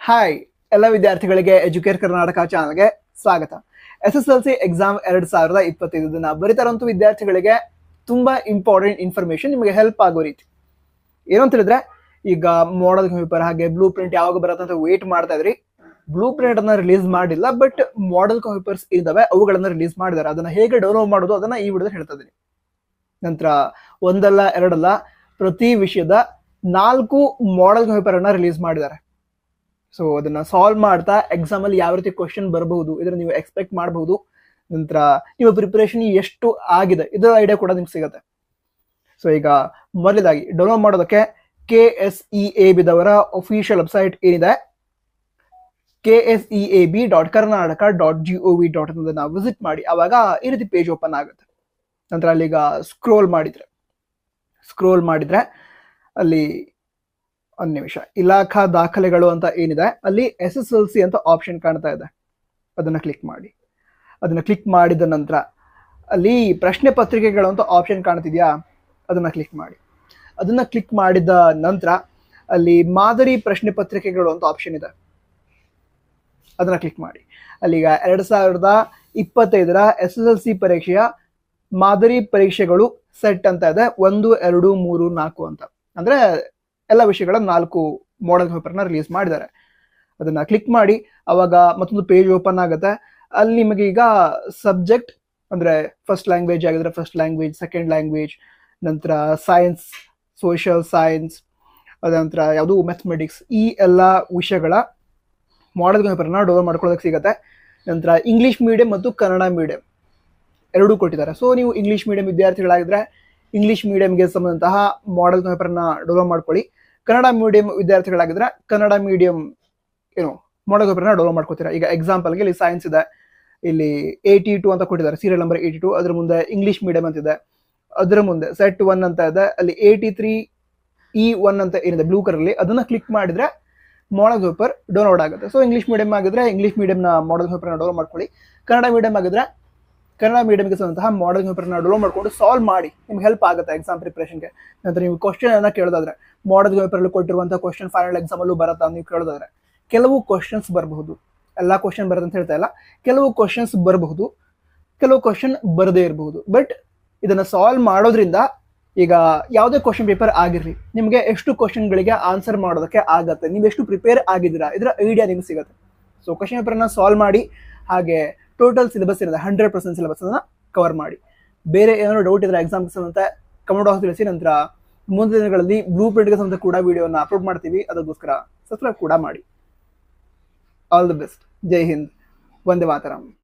Hi ಎಲ್ಲ ವಿದ್ಯಾರ್ಥಿಗಳಿಗೆ Educare Karnataka ಚಾನಲ್ಗೆ ಸ್ವಾಗತ. SSLC ಎಕ್ಸಾಮ್ 2025 ಬರೀತಾರಂತ ವಿದ್ಯಾರ್ಥಿಗಳಿಗೆ ತುಂಬಾ ಇಂಪಾರ್ಟೆಂಟ್ ಇನ್ಫಾರ್ಮೇಶನ್ ನಿಮಗೆ ಹೆಲ್ಪ್ ಆಗೋ ರೀತಿ ಏನು ಅಂತ ಹೇಳಿದ್ರೆ, ಈಗ ಮಾಡಲ್ ಪೇಪರ್ ಹಾಗೆ ಬ್ಲೂ ಪ್ರಿಂಟ್ ಯಾವಾಗ ಬರುತ್ತೆ ಅಂತ ವೇಟ್ ಮಾಡ್ತಾ ಇದ್ರಿ. ಬ್ಲೂ ಪ್ರಿಂಟ್ ಅನ್ನ ರಿಲೀಸ್ ಮಾಡಿಲ್ಲ, ಬಟ್ ಮಾಡಲ್ ಪೇಪರ್ಸ್ ಇದಾವೆ, ಅವುಗಳನ್ನ ರಿಲೀಸ್ ಮಾಡಿದ್ದಾರೆ. ಅದನ್ನ ಹೇಗೆ ಡೌನ್ಲೋಡ್ ಮಾಡೋದು ಅದನ್ನ ಈ ವಿಡಿಯೋದಲ್ಲಿ ಹೇಳ್ತಾ ಇದ್ದೀನಿ. ನಂತರ ಒಂದಲ್ಲ ಎರಡಲ್ಲ ಪ್ರತಿ ವಿಷಯದ 4 ಮಾಡಲ್ ಪೇಪರ್ ಅನ್ನ ರಿಲೀಸ್ ಮಾಡಿದ್ದಾರೆ. ಸೊ ಅದನ್ನ ಸಾಲ್ವ್ ಮಾಡ್ತಾ ಎಕ್ಸಾಮ್ ಅಲ್ಲಿ ಯಾವ ರೀತಿ ಕ್ವಶನ್ ಬರಬಹುದು ಇದನ್ನ ನೀವು ಎಕ್ಸ್ಪೆಕ್ಟ್ ಮಾಡಬಹುದು. ನಂತರ ನಿಮ್ಮ ಪ್ರಿಪರೇಷನ್ ಎಷ್ಟು ಆಗಿದೆ ಇದರ ಐಡಿಯಾ ಕೂಡ ನಿಮ್ಗೆ ಸಿಗುತ್ತೆ. ಸೊ ಈಗ ಮೊದಲದಾಗಿ ಡೌನ್ಲೋಡ್ ಮಾಡೋದಕ್ಕೆ KSEAB ದವರ ಅಫಿಷಿಯಲ್ ವೆಬ್ಸೈಟ್ ಏನಿದೆ, kseab.karnataka.gov.in ವಿಸಿಟ್ ಮಾಡಿ. ಅವಾಗ ಈ ರೀತಿ ಪೇಜ್ ಓಪನ್ ಆಗುತ್ತೆ. ನಂತರ ಅಲ್ಲಿಗ ಸ್ಕ್ರೋಲ್ ಮಾಡಿದ್ರೆ ಅಲ್ಲಿ ಒಂದು ನಿಮಿಷ ಇಲಾಖಾ ದಾಖಲೆಗಳು ಅಂತ ಏನಿದೆ ಅಲ್ಲಿ SSLC ಅಂತ ಆಪ್ಷನ್ ಕಾಣ್ತಾ ಇದೆ. ಅದನ್ನ ಕ್ಲಿಕ್ ಮಾಡಿ. ಅದನ್ನ ಕ್ಲಿಕ್ ಮಾಡಿದ ನಂತರ ಅಲ್ಲಿ ಪ್ರಶ್ನೆ ಪತ್ರಿಕೆಗಳು ಅಂತ ಆಪ್ಷನ್ ಕಾಣ್ತಿದ್ಯಾ, ಅದನ್ನ ಕ್ಲಿಕ್ ಮಾಡಿ. ಅದನ್ನ ಕ್ಲಿಕ್ ಮಾಡಿದ ನಂತರ ಅಲ್ಲಿ ಮಾದರಿ ಪ್ರಶ್ನೆ ಪತ್ರಿಕೆಗಳು ಅಂತ ಆಪ್ಷನ್ ಇದೆ, ಅದನ್ನ ಕ್ಲಿಕ್ ಮಾಡಿ. ಅಲ್ಲಿಗ 2025 SSLC ಪರೀಕ್ಷೆಯ ಮಾದರಿ ಪರೀಕ್ಷೆಗಳು ಸೆಟ್ ಅಂತ ಇದೆ, 1, 2, 3, 4 ಅಂತ. ಅಂದ್ರೆ ಎಲ್ಲ ವಿಷಯಗಳ 4 ಮಾಡಲ್ ಪೇಪರ್ನ ರಿಲೀಸ್ ಮಾಡಿದ್ದಾರೆ. ಅದನ್ನ ಕ್ಲಿಕ್ ಮಾಡಿ. ಅವಾಗ ಮತ್ತೊಂದು ಪೇಜ್ ಓಪನ್ ಆಗುತ್ತೆ. ಅಲ್ಲಿ ನಿಮಗೆ ಈಗ ಸಬ್ಜೆಕ್ಟ್ ಅಂದ್ರೆ ಫಸ್ಟ್ ಲ್ಯಾಂಗ್ವೇಜ್ ಆಗಿದ್ರೆ ಫಸ್ಟ್ ಲ್ಯಾಂಗ್ವೇಜ್, ಸೆಕೆಂಡ್ ಲ್ಯಾಂಗ್ವೇಜ್, ನಂತರ ಸೈನ್ಸ್, ಸೋಷಿಯಲ್ ಸೈನ್ಸ್, ಅದ ನಂತರ ಯಾವುದು ಮ್ಯಾಥಮೆಟಿಕ್ಸ್, ಈ ಎಲ್ಲ ವಿಷಯಗಳ ಮಾಡಲ್ ಪೇಪರ್ನ ಡೌನ್ಲೋಡ್ ಮಾಡ್ಕೊಳ್ಳೋದಕ್ಕೆ ಸಿಗುತ್ತೆ. ನಂತರ ಇಂಗ್ಲಿಷ್ ಮೀಡಿಯಂ ಮತ್ತು ಕನ್ನಡ ಮೀಡಿಯಂ ಎರಡೂ ಕೊಟ್ಟಿದ್ದಾರೆ. ಸೊ ನೀವು ಇಂಗ್ಲಿಷ್ ಮೀಡಿಯಂ ವಿದ್ಯಾರ್ಥಿಗಳಾಗಿದ್ರೆ ಇಂಗ್ಲಿಷ್ ಮೀಡಿಯಂಗೆ ಸಂಬಂಧಂತಹ ಮಾಡಲ್ ಪೇಪರ್ನ ಡೌನ್ಲೋಡ್ ಮಾಡ್ಕೊಳ್ಳಿ. ಕನ್ನಡ ಮೀಡಿಯಂ ವಿದ್ಯಾರ್ಥಿಗಳಾಗಿದ್ರೆ ಕನ್ನಡ ಮೀಡಿಯಂ ಮಾಡಲ್ ಪೇಪರ್ನ ಡೌನ್ಲೋಡ್ ಮಾಡ್ಕೋತೀರಾ. ಈಗ ಎಕ್ಸಾಂಪಲ್ಗೆ ಇಲ್ಲಿ ಸೈನ್ಸ್ ಇದೆ, ಇಲ್ಲಿ 82 ಅಂತ ಕೊಟ್ಟಿದ್ದಾರೆ, ಸೀರಿಯಲ್ ನಂಬರ್ 82. ಅದ್ರ ಮುಂದೆ ಇಂಗ್ಲಿಷ್ ಮೀಡಿಯಂ ಅಂತ ಇದೆ, ಅದರ ಮುಂದೆ ಸೆಟ್ 1 ಅಂತ ಇದೆ, ಅಲ್ಲಿ 83E1 ಅಂತ ಏನಿದೆ ಬ್ಲೂ ಕಲರ್ ಅಲ್ಲಿ, ಅದನ್ನ ಕ್ಲಿಕ್ ಮಾಡಿದ್ರೆ ಮಾಡಲ್ ಪೇಪರ್ ಡೌನ್ಲೋಡ್ ಆಗುತ್ತೆ. ಸೊ ಇಂಗ್ಲಿಷ್ ಮೀಡಿಯಂ ಆಗಿದ್ರೆ ಇಂಗ್ಲಿಷ್ ಮೀಡಿಯಂನ ಮಾಡಲ್ ಪೇಪರ್ನ ಡೌನ್ಲೋಡ್ ಮಾಡ್ಕೊಳ್ಳಿ. ಕನ್ನಡ ಮೀಡಿಯಂ ಆಗಿದ್ರೆ ಕನ್ನಡ ಮೀಡಿಯಂಗೆ ಸಂಬಂಧಂತಹ ಮಾಡಲ್ ಪೇಪರ್ನ ಡೌನ್ಲೋಡ್ ಮಾಡ್ಕೊಂಡು ಸಾಲ್ವ್ ಮಾಡಿ, ನಿಮ್ಗೆ ಹೆಲ್ಪ್ ಆಗುತ್ತೆ ಎಕ್ಸಾಮ್ ಪ್ರಿಪರೇಷನ್ಗೆ. ನಂತರ ನೀವು ಕ್ವಶನ್ ಅನ್ನ ಕೇಳೋದಾದ್ರೆ ಮಾಡಲ್ ಪೇಪರ್ ಕೊಟ್ಟಿರುವಂತಹ ಕ್ವಶನ್ ಫೈನಲ್ ಎಕ್ಸಾಮ್ ಅಲ್ಲೂ ಬರುತ್ತಾ ನೀವು ಕೇಳೋದಾದ್ರೆ, ಕೆಲವು ಕ್ವಶನ್ಸ್ ಬರಬಹುದು. ಎಲ್ಲಾ ಕ್ವಶನ್ ಬರುತ್ತೆ ಅಂತ ಹೇಳ್ತಾ ಇಲ್ಲ, ಕೆಲವು ಕ್ವಶನ್ಸ್ ಬರಬಹುದು, ಕೆಲವು ಕ್ವಶನ್ ಬರದೇ ಇರಬಹುದು. ಬಟ್ ಇದನ್ನ ಸಾಲ್ವ್ ಮಾಡೋದ್ರಿಂದ ಈಗ ಯಾವುದೇ ಕ್ವಶನ್ ಪೇಪರ್ ಆಗಿರ್ಲಿ, ನಿಮಗೆ ಎಷ್ಟು ಕ್ವಶನ್ಗಳಿಗೆ ಆನ್ಸರ್ ಮಾಡೋದಕ್ಕೆ ಆಗತ್ತೆ, ನೀವು ಎಷ್ಟು ಪ್ರಿಪೇರ್ ಆಗಿದ್ದೀರಾ ಇದರ ಐಡಿಯಾ ನಿಮ್ಗೆ ಸಿಗುತ್ತೆ. ಸೊ ಕ್ವಶನ್ ಪೇಪರ್ನ ಸಾಲ್ವ್ ಮಾಡಿ, ಹಾಗೆ ಟೋಟಲ್ ಸಿಲೆಬಸ್ ಇರುತ್ತೆ 100% ಸಿಲೆಬಸ್ ಅನ್ನ ಕವರ್ ಮಾಡಿ. ಬೇರೆ ಏನಾದ್ರು ಡೌಟ್ ಇದ್ರೆ ಎಕ್ಸಾಮ್ಗೆ ಸಂಬಂಧ ಕಮೆಂಟ್ ಬಾಕ್ಸ್ ತಿಳಿಸಿ. ನಂತರ ಮುಂದಿನ ದಿನಗಳಲ್ಲಿ ಬ್ಲೂ ಪ್ರಿಂಟ್ಗೆ ಸಂಬಂಧ ಕೂಡ ವಿಡಿಯೋನ ಅಪ್ಲೋಡ್ ಮಾಡ್ತೀವಿ, ಅದಕ್ಕೋಸ್ಕರ ಸಬ್ಸ್ಕ್ರೈಬ್ ಕೂಡ ಮಾಡಿ. All the best. ಜೈ ಹಿಂದ್, ವಂದೇ ಮಾತರಂ.